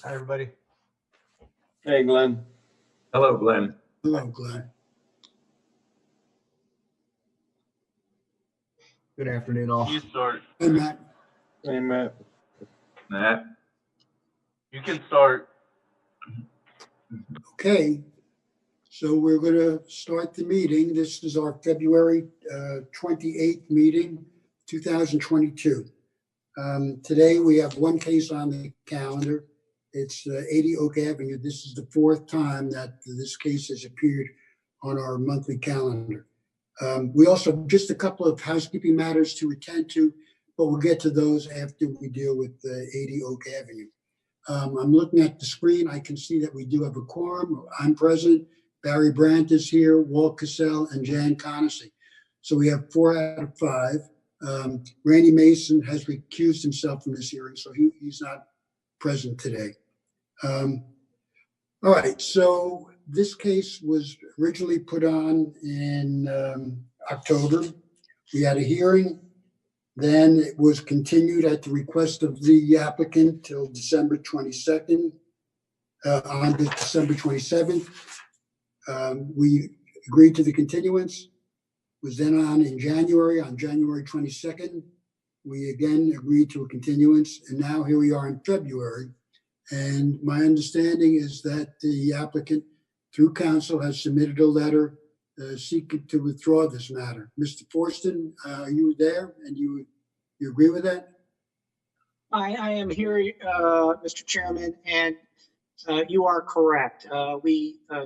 Hi, everybody. Hey, Glenn. Hello, Glenn. Hello, Glenn. Good afternoon, all. You start. Hey, Matt. Hey, Matt. Matt? You can start. Okay, so we're going to start the meeting. This is our February 28th meeting, 2022. Today, we have one case on the calendar. It's 80 Oak Avenue. This is the fourth time that this case has appeared on our monthly calendar. We also have just a couple of housekeeping matters to attend to, but we'll get to those after we deal with 80 Oak Avenue. I'm looking at the screen. I can see that we do have a quorum. I'm present. Barry Brandt is here, Walt Cassell, and Jan Conacy. So we have 4 out of 5. Randy Mason has recused himself from this hearing, so he's not present today. All right, so this case was originally put on in October. We had a hearing. Then it was continued at the request of the applicant till December 22nd, on to December 27th. We agreed to the continuance. Was then on in January, on January 22nd. We again agreed to a continuance, and now here we are in February. And my understanding is that the applicant, through counsel, has submitted a letter seeking to withdraw this matter. Mr. Forston, are you there? And you agree with that? I am here, Mr. Chairman, and you are correct.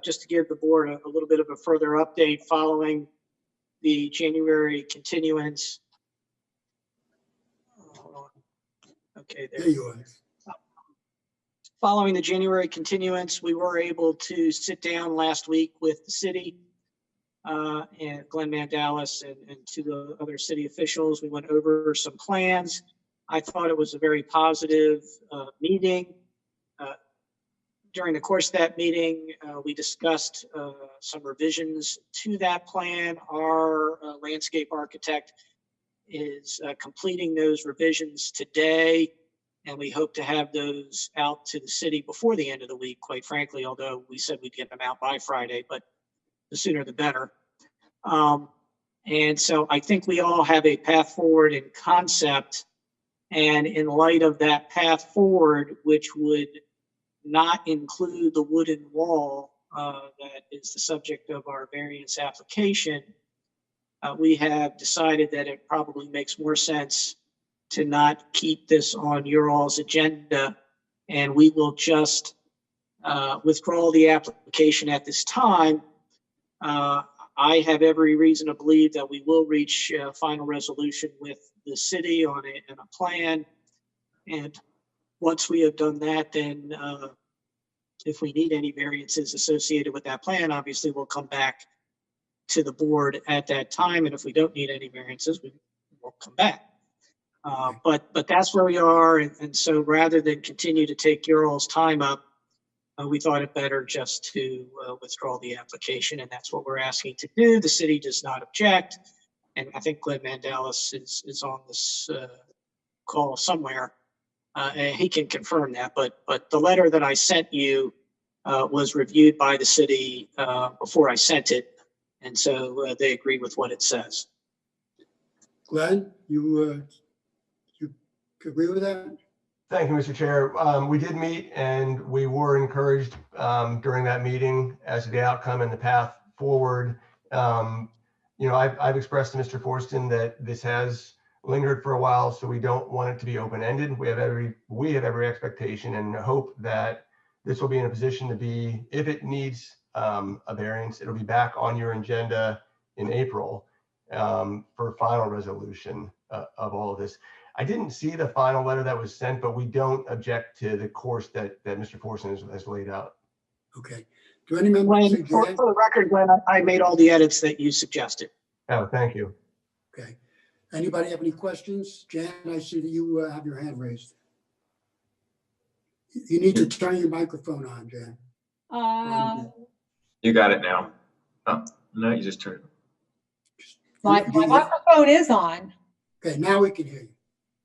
Just to give the board a little bit of a further update following the January continuance. Hold on. Okay, There you are. Following the January continuance, we were able to sit down last week with the city and Glenn Mandalis and 2 other city officials. We went over some plans. I thought it was a very positive meeting. During the course of that meeting, we discussed some revisions to that plan. Our landscape architect is completing those revisions today, and we hope to have those out to the city before the end of the week, quite frankly, although we said we'd get them out by Friday, but the sooner the better. And so I think we all have a path forward in concept, and in light of that path forward, which would not include the wooden wall that is the subject of our variance application, we have decided that it probably makes more sense to not keep this on your all's agenda, and we will just withdraw the application at this time. I have every reason to believe that we will reach a final resolution with the city on a plan. And once we have done that, then if we need any variances associated with that plan, obviously we'll come back to the board at that time. And if we don't need any variances, we won't come back. But that's where we are. And so rather than continue to take your all's time up, we thought it better just to withdraw the application, and that's what we're asking to do. The city does not object, and I think Glenn Mandalis is on this call somewhere, and he can confirm that. But the letter that I sent you was reviewed by the city before I sent it, and so they agree with what it says. Glenn, you agree with that? Thank you, Mr. Chair. We did meet and we were encouraged during that meeting as to the outcome and the path forward. I've expressed to Mr. Forston that this has lingered for a while, so we don't want it to be open-ended. We have every expectation and hope that this will be in a position to be, if it needs a variance, it'll be back on your agenda in April for final resolution of all of this. I didn't see the final letter that was sent, but we don't object to the course that Mr. Forston has laid out. Okay. Do any members say, For the record, Glenn, I made all the edits that you suggested. Oh, thank you. Okay. Anybody have any questions? Jan, I see that you have your hand raised. You need to turn your microphone on, Jan. You got it now. Oh, no, you just turned it. My microphone is on. Okay, now we can hear you.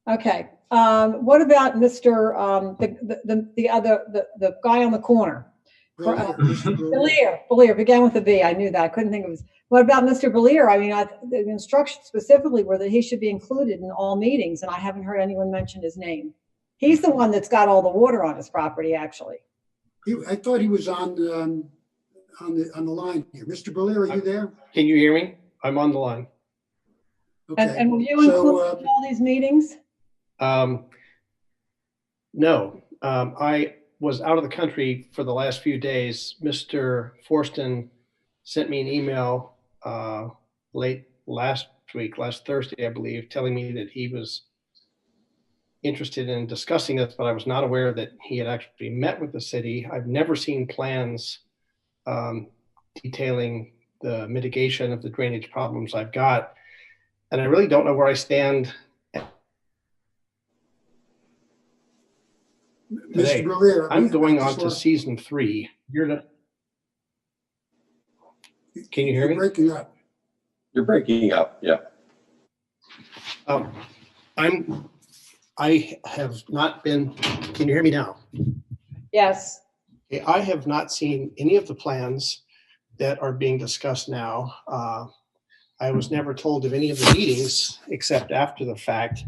Okay. What about Mr. The guy on the corner? Belier began with a B. I knew that. I couldn't think of his. What about Mr. Belier? I mean, the instructions specifically were that he should be included in all meetings, and I haven't heard anyone mention his name. He's the one that's got all the water on his property, actually. I thought he was on the line here. Mr. Belier, are you there? Can you hear me? I'm on the line. Okay. And were you included in all these meetings? No, I was out of the country for the last few days. Mr. Forston sent me an email late last Thursday, I believe, telling me that he was interested in discussing this, but I was not aware that he had actually met with the city. I've never seen plans detailing the mitigation of the drainage problems I've got, and I really don't know where I stand today. Mr. Belier, I'm going on to season 3. Can you hear me? Breaking up. You're breaking up, yeah. I have not been, can you hear me now? Yes. Okay, I have not seen any of the plans that are being discussed now. I was never told of any of the meetings except after the fact.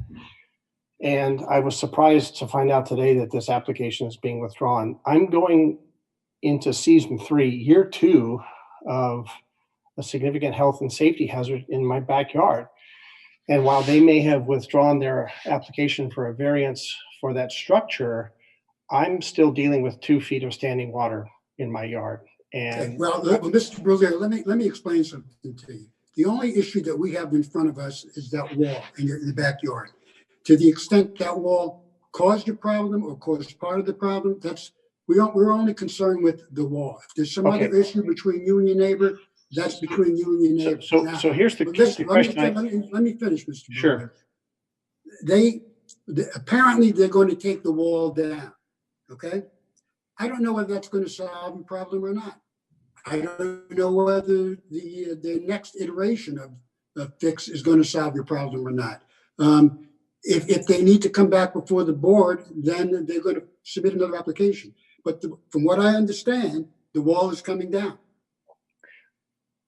And I was surprised to find out today that this application is being withdrawn. I'm going into season 3, year 2 of a significant health and safety hazard in my backyard. And while they may have withdrawn their application for a variance for that structure, I'm still dealing with 2 feet of standing water in my yard. And Okay. Well, Mr. Belier, let me explain something to you. The only issue that we have in front of us is that wall in the backyard. To the extent that wall caused a problem or caused part of the problem, we're only concerned with the wall. If there's some other issue between you and your neighbor, that's between you and your neighbor. So here's the question. Let me finish, Mr. Sure. Belier. Apparently they're going to take the wall down. Okay. I don't know whether that's going to solve the problem or not. I don't know whether the next iteration of the fix is going to solve your problem or not. If they need to come back before the board, then they're going to submit another application. But from what I understand, the wall is coming down.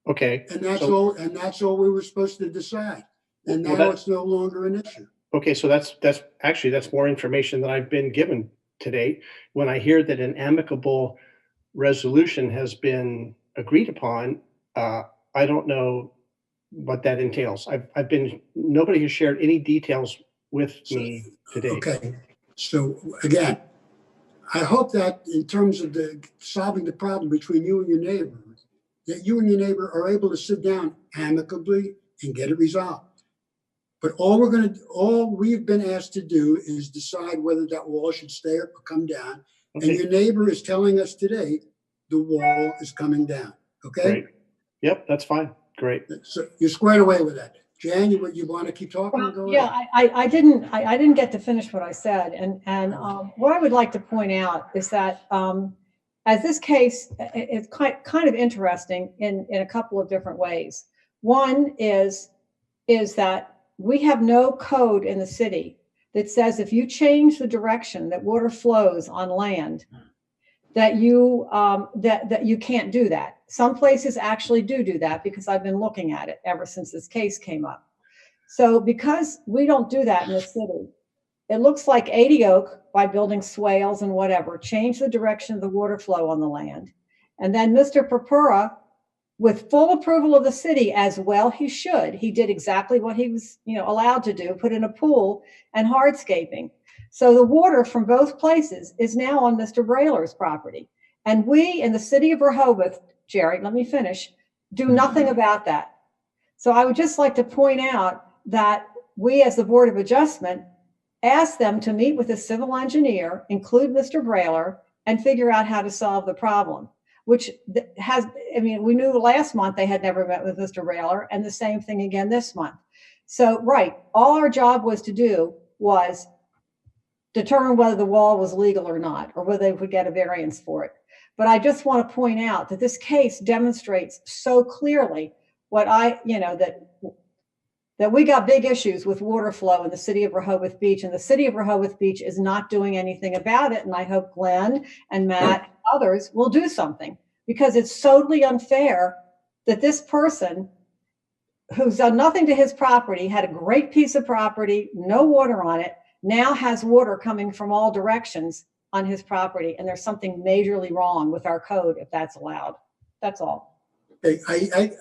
Okay. And that's all. And that's all we were supposed to decide. And now it's no longer an issue. Okay, so that's more information than I've been given today. When I hear that an amicable resolution has been agreed upon, I don't know what that entails. Nobody has shared any details with me today. Okay, so again, I hope that in terms of solving the problem between you and your neighbor, that you and your neighbor are able to sit down amicably and get it resolved. But all we've been asked to do is decide whether that wall should stay up or come down. Okay. And your neighbor is telling us today the wall is coming down. Okay. Great. Yep, that's fine. Great. So you're squared away with that. Jan, you want to keep talking? Well, yeah, I didn't get to finish what I said, and what I would like to point out is that as this case, it's kind of interesting in a couple of different ways. One is that we have no code in the city that says if you change the direction that water flows on land, that you can't do that. Some places actually do that because I've been looking at it ever since this case came up. So because we don't do that in the city, it looks like 80 Oak, by building swales and whatever, changed the direction of the water flow on the land. And then Mr. Purpura, with full approval of the city, as well he should, he did exactly what he was allowed to do, put in a pool and hardscaping. So the water from both places is now on Mr. Brailer's property. And we in the city of Rehoboth, Jerry, let me finish, do nothing about that. So I would just like to point out that we as the Board of Adjustment asked them to meet with a civil engineer, include Mr. Brailer, and figure out how to solve the problem, which we knew last month they had never met with Mr. Brailer, and the same thing again this month. So, right, all our job was to do was determine whether the wall was legal or not, or whether they would get a variance for it. But I just want to point out that this case demonstrates so clearly that that we got big issues with water flow in the city of Rehoboth Beach, and the city of Rehoboth Beach is not doing anything about it. And I hope Glenn and Matt and others will do something, because it's totally unfair that this person who's done nothing to his property, had a great piece of property, no water on it, now has water coming from all directions on his property. And there's something majorly wrong with our code if that's allowed. That's all. Hey,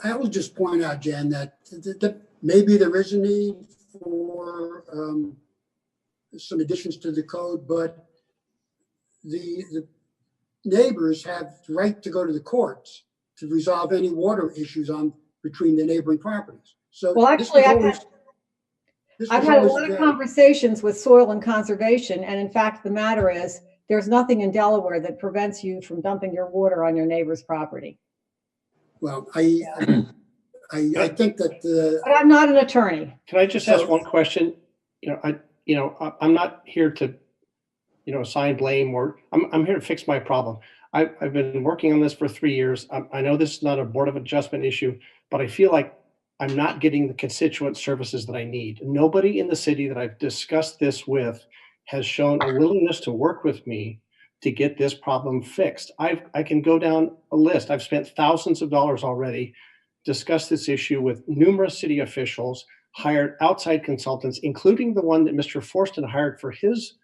I will just point out, Jan, that maybe there is a need for some additions to the code, but the neighbors have the right to go to the courts to resolve any water issues between the neighboring properties. So, well, actually, I've had a lot of conversations with soil and conservation, and in fact, the matter is there's nothing in Delaware that prevents you from dumping your water on your neighbor's property. Well, I think that. But I'm not an attorney. Can I just ask one question? I'm not here to, assign blame, or I'm here to fix my problem. I've been working on this for 3 years. I know this is not a Board of Adjustment issue, but I feel like I'm not getting the constituent services that I need. Nobody in the city that I've discussed this with has shown a willingness to work with me to get this problem fixed. I can go down a list. I've spent thousands of dollars already, discussed this issue with numerous city officials, hired outside consultants, including the one that Mr. Forston hired for his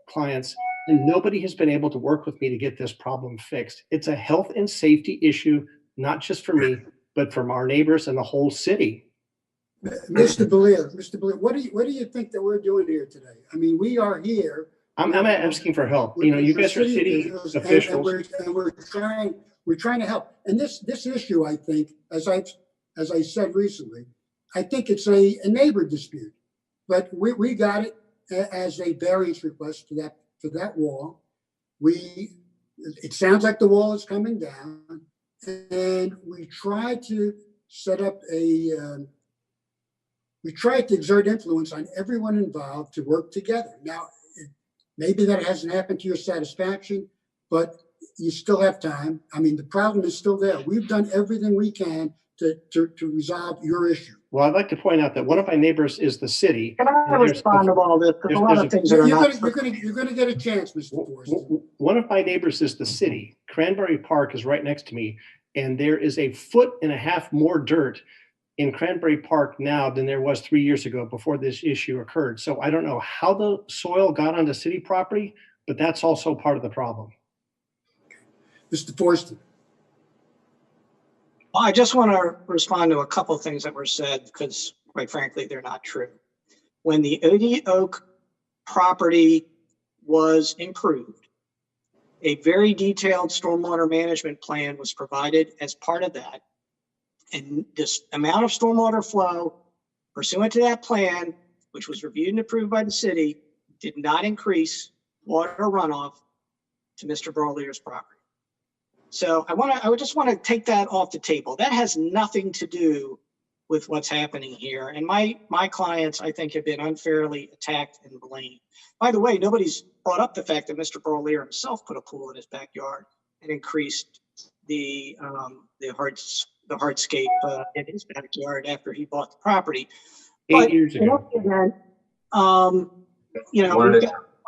clients, and nobody has been able to work with me to get this problem fixed. It's a health and safety issue, not just for me, but from our neighbors and the whole city. Mr. Belier, what do you think that we're doing here today? I mean, we are here. I'm asking for help. You guys are city officials, and we're trying to help. And this issue, I think, as I said recently, I think it's a neighbor dispute, but we got it as a variance request to that wall. It sounds like the wall is coming down, and we try to set up we try to exert influence on everyone involved to work together. Now, maybe that hasn't happened to your satisfaction, but you still have time. I mean, the problem is still there. We've done everything we can to resolve your issue. Well, I'd like to point out that one of my neighbors is the city. Can I respond to all this? Because a lot of things that are not. You're going to get a chance, Mr. Forston. One of my neighbors is the city. Cranberry Park is right next to me, and there is 1.5 feet more dirt in Cranberry Park now than there was 3 years ago before this issue occurred. So I don't know how the soil got onto city property, but that's also part of the problem. Mr. Forston. Well, I just want to respond to a couple of things that were said, because quite frankly, they're not true. When the OD Oak property was improved, a very detailed stormwater management plan was provided as part of that. And this amount of stormwater flow pursuant to that plan, which was reviewed and approved by the city, did not increase water runoff to Mr. Broglier's property. So I would just want to take that off the table. That has nothing to do with what's happening here. And my clients, I think, have been unfairly attacked and blamed. By the way, nobody's brought up the fact that Mr. Broglier himself put a pool in his backyard and increased the hardscape in his backyard after he bought the property. 8 years ago. We've got a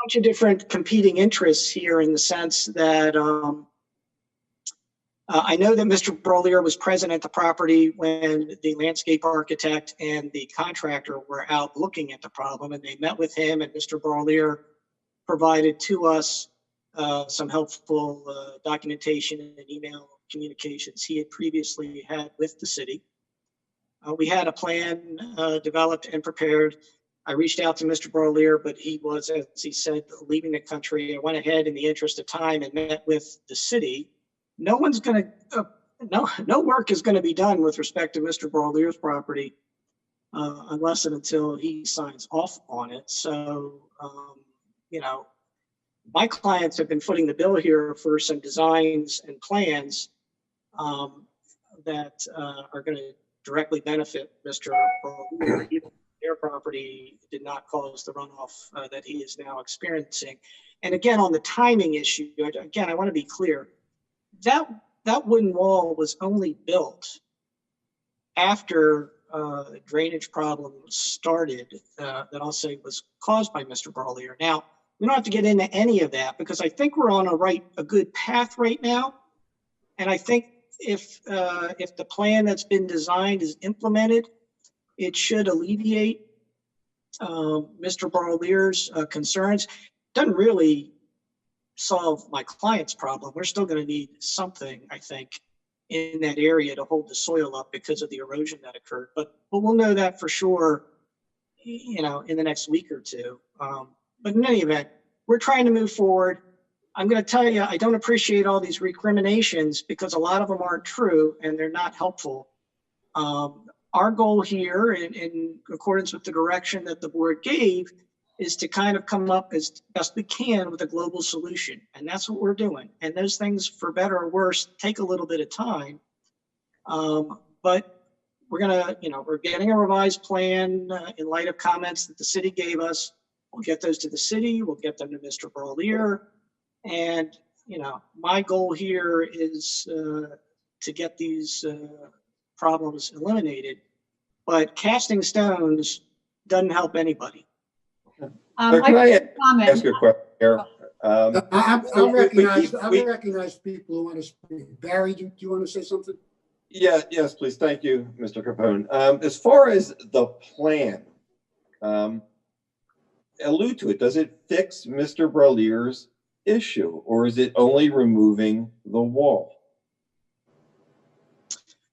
bunch of different competing interests here, in the sense that I know that Mr. Broglier was present at the property when the landscape architect and the contractor were out looking at the problem, and they met with him, and Mr. Broglier provided to us some helpful documentation and email communications he had previously had with the city. We had a plan developed and prepared. I reached out to Mr. Broglier, but he was, as he said, leaving the country. I went ahead in the interest of time and met with the city. No work is going to be done with respect to Mr. Broglier's property unless and until he signs off on it. So, my clients have been footing the bill here for some designs and plans that are going to directly benefit Mr. Broglier. Their property did not cause the runoff that he is now experiencing. And again, on the timing issue, again, I want to be clear. That wooden wall was only built after drainage problem started that I'll say was caused by Mr. Barlier. Now, we don't have to get into any of that because I think we're on a good path right now. And I think if the plan that's been designed is implemented, it should alleviate Mr. Barlier's concerns. Doesn't really solve my client's problem. We're still going to need something, I think, in that area to hold the soil up because of the erosion that occurred. But we'll know that for sure, you know, in the next week or two. But in any event, we're trying to move forward. I'm going to tell you, I don't appreciate all these recriminations because a lot of them aren't true and they're not helpful. Our goal here, in accordance with the direction that the board gave, is to kind of come up as best we can with a global solution. And that's what we're doing. And those things, for better or worse, take a little bit of time. But we're gonna, you know, we're getting a revised plan in light of comments that the city gave us. We'll get those to the city. We'll get them to Mr. Barlier. And, you know, my goal here is to get these problems eliminated. But casting stones doesn't help anybody. Can I ask you a question here? I'll recognize people who want to speak. Barry, do you want to say something? Yeah, yes, please. Thank you, Mr. Capone. As far as the plan, allude to it. Does it fix Mr. Barlier's issue, or is it only removing the wall?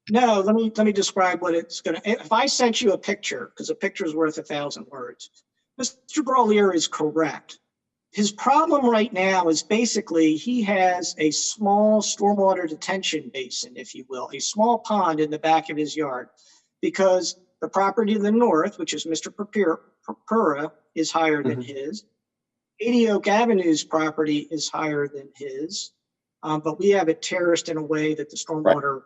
No, let me describe what it's going to. If I sent you a picture, because a picture is worth 1,000 words, Mr. Barlier is correct. His problem right now is basically he has a small stormwater detention basin, if you will, a small pond in the back of his yard, because the property to the north, which is Mr. Purpura, is higher than his. 80 Oak Avenue's property is higher than his, but we have it terraced in a way that the stormwater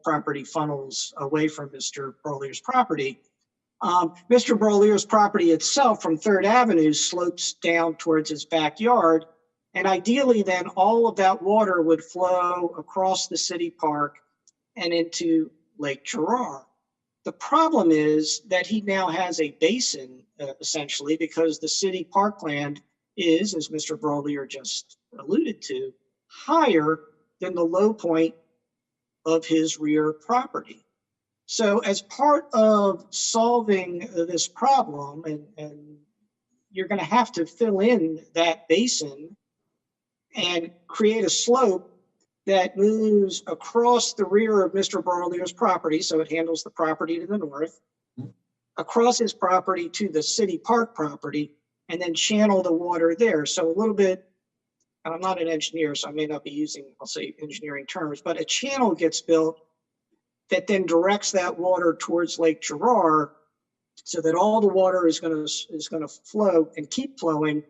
property funnels away from Mr. Barlier's property. Mr. Barlier's property itself from 3rd Avenue slopes down towards his backyard, and ideally then all of that water would flow across the city park and into Lake Gerard. The problem is that he now has a basin, essentially, because the city parkland is, as Mr. Barlier just alluded to, higher than the low point of his rear property. So as part of solving this problem, and you're going to have to fill in that basin and create a slope that moves across the rear of Mr. Barlier's property, so it handles the property to the north, across his property to the city park property, and then channel the water there. So a little bit, and I'm not an engineer, so I may not be using, I'll say, engineering terms, but a channel gets built that then directs that water towards Lake Gerard so that all the water is going to flow and keep flowing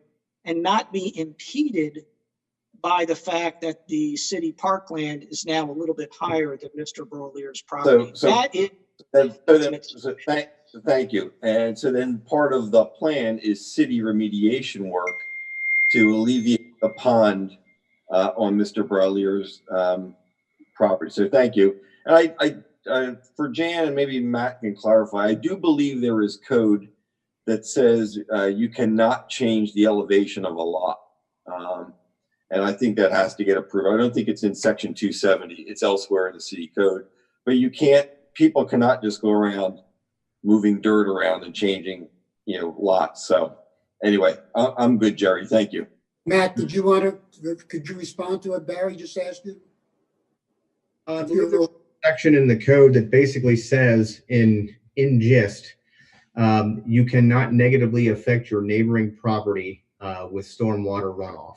and not be impeded by the fact that the city parkland is now a little bit higher than Mr. Barlier's property. Thank you. And so then part of the plan is city remediation work to alleviate the pond on Mr. Barlier's property. So thank you. And I for Jan, and maybe Matt can clarify, I do believe there is code that says you cannot change the elevation of a lot. And I think that has to get approved. I don't think it's in section 270. It's elsewhere in the city code. But you can't, people cannot just go around moving dirt around and changing, you know, lots. So anyway, I'm good, Jerry. Thank you. Matt, could you respond to what Barry just asked you? Section in the code that basically says in gist, you cannot negatively affect your neighboring property with stormwater runoff.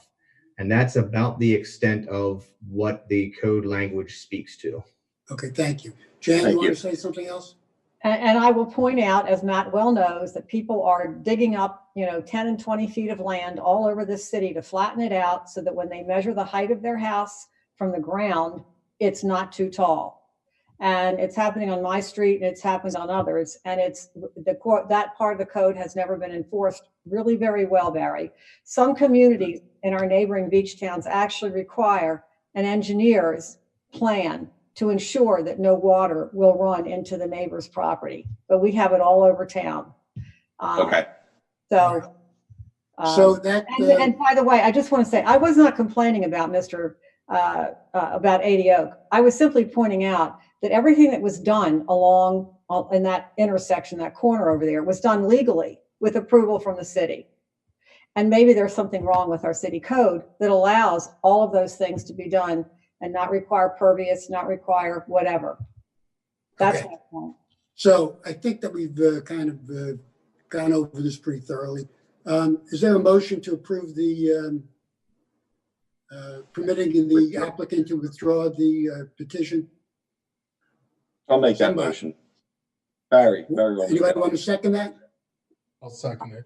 And that's about the extent of what the code language speaks to. Okay, thank you. Jan, you want to say something else? And I will point out, as Matt well knows, that people are digging up, 10 and 20 feet of land all over this city to flatten it out so that when they measure the height of their house from the ground, it's not too tall. And it's happening on my street and it's happened on others. And that part of the code has never been enforced really very well, Barry. Some communities in our neighboring beach towns actually require an engineer's plan to ensure that no water will run into the neighbor's property. But we have it all over town. Okay. So, So that, and by the way, I just want to say, I was not complaining about about 80 Oak. I was simply pointing out that everything that was done along in that intersection, that corner over there, was done legally with approval from the city. And maybe there's something wrong with our city code that allows all of those things to be done and not require pervious, not require whatever. That's Okay. my point. so I think that we've kind of gone over this pretty thoroughly. Is there a motion to approve the permitting the applicant to withdraw the petition? I'll make that Somebody. motion. Barry will make Anybody that. want to second that? I'll second it.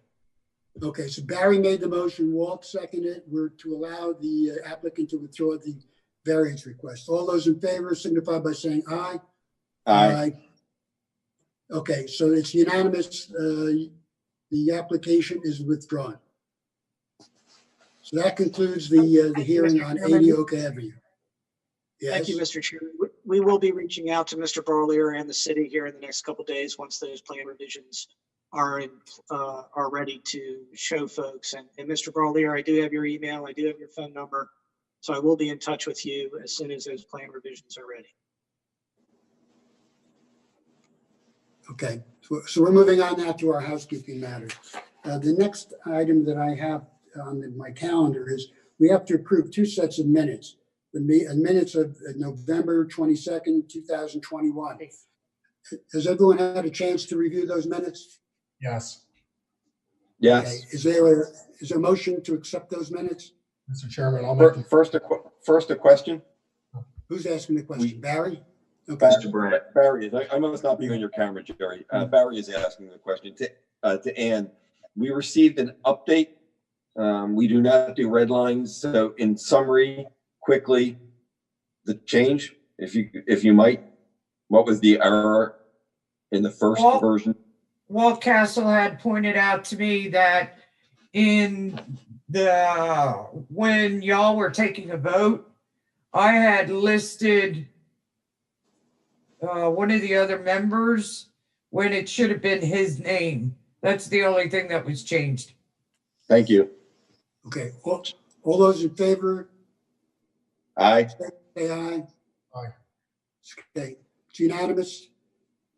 Okay, so Barry made the motion, Walt seconded it. We're to allow the applicant to withdraw the variance request. All those in favor signify by saying aye. Aye. Okay, so it's unanimous. The application is withdrawn. So that concludes the hearing on 80 Oak Avenue. Thank Yes, you, Mr. Chairman. We will be reaching out to Mr. Barlier and the city here in the next couple of days once those plan revisions are ready to show folks. And Mr. Barlier, I do have your email, I do have your phone number, so I will be in touch with you as soon as those plan revisions are ready. okay. So we're moving on now to our housekeeping matters. The next item that I have on my calendar is we have to approve two sets of minutes. The minutes of November 22nd, 2021. Has everyone had a chance to review those minutes? Yes, Yes. Okay. Is there a motion to accept those minutes? Mr. Chairman, I'll make the First a question. Who's asking the question? Barry? Okay. Mr. Brandt. Barry, I must not be on your camera, Jerry. Barry is asking the question to Ann. We received an update. We do not do red lines. So in summary, quickly, the change, if you might, what was the error in the first version? Walt Castle had pointed out to me that when y'all were taking a vote, I had listed one of the other members when it should have been his name. That's the only thing that was changed. Thank you. Okay. All those in favor, Aye. say aye. Aye. Okay, it's unanimous.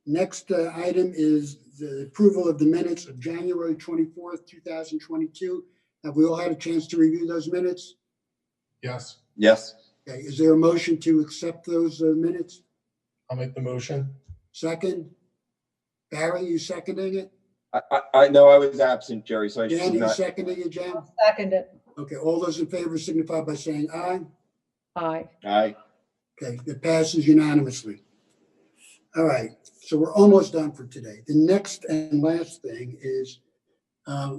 Next item is the approval of the minutes of January 24th, 2022. Have we all had a chance to review those minutes? yes. Yes. Okay, is there a motion to accept those minutes? I'll make the motion. Second? Barry, you seconding it? I know I was absent, Jerry, so I Jan, should you not. seconding it, Jan? Second it. Okay, all those in favor signify by saying aye. Aye. Aye. Okay, it passes unanimously. All right, so we're almost done for today. The next and last thing is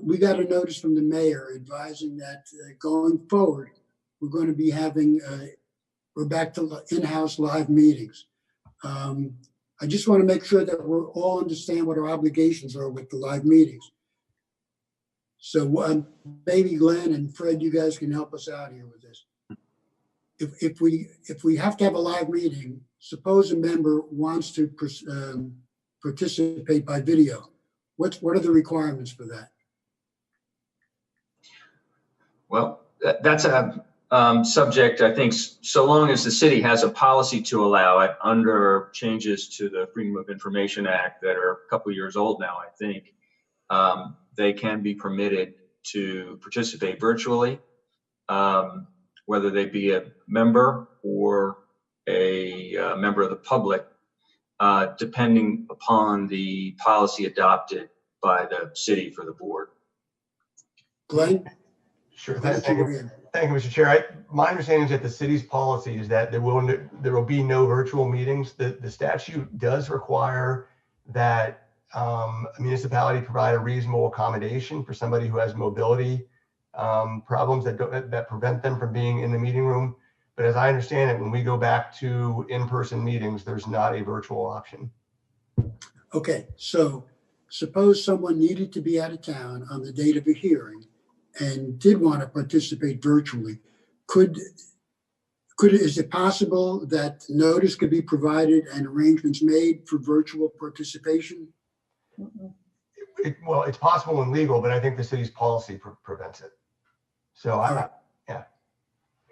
we got a notice from the mayor advising that going forward, we're going to be having, we're back to in-house live meetings. I just want to make sure that we all understand what our obligations are with the live meetings. So maybe Glenn and Fred, you guys can help us out here with this. If we have to have a live meeting, suppose a member wants to participate by video. What are the requirements for that? Well, that's a subject, I think, so long as the city has a policy to allow it under changes to the Freedom of Information Act that are a couple years old now, I think, they can be permitted to participate virtually, whether they be a member or a member of the public, depending upon the policy adopted by the city for the board. Glenn? Sure. Thank you, Mr. Chair. My understanding is that the city's policy is that there will be no virtual meetings. The statute does require that a municipality provide a reasonable accommodation for somebody who has mobility problems that prevent them from being in the meeting room. But as I understand it, when we go back to in-person meetings, there's not a virtual option. Okay, so suppose someone needed to be out of town on the date of a hearing and did want to participate virtually. Could Is it possible that notice could be provided and arrangements made for virtual participation? Mm-mm. Well, it's possible and legal, but I think the city's policy prevents it. So All I, right. yeah.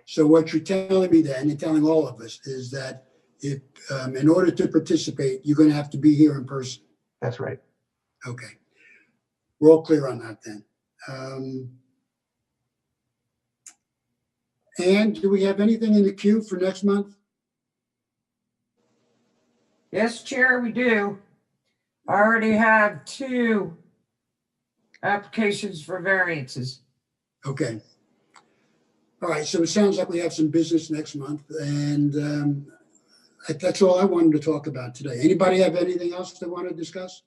So what you're telling me then, and telling all of us, is that if, in order to participate, you're going to have to be here in person. That's right. Okay. We're all clear on that then. And do we have anything in the queue for next month? Yes, Chair, we do. I already have 2 applications for variances. Okay. All right, so it sounds like we have some business next month, and that's all I wanted to talk about today. Anybody have anything else they want to discuss?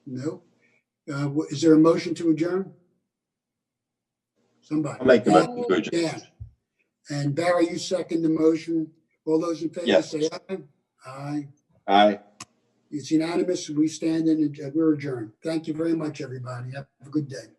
No? Is there a motion to adjourn? Somebody. I'll make the motion to adjourn. Dan. And Barry, you second the motion. All those in favor Yes. say aye. Aye. Aye. It's unanimous. We stand in, we're adjourned. Thank you very much, everybody. Have a good day.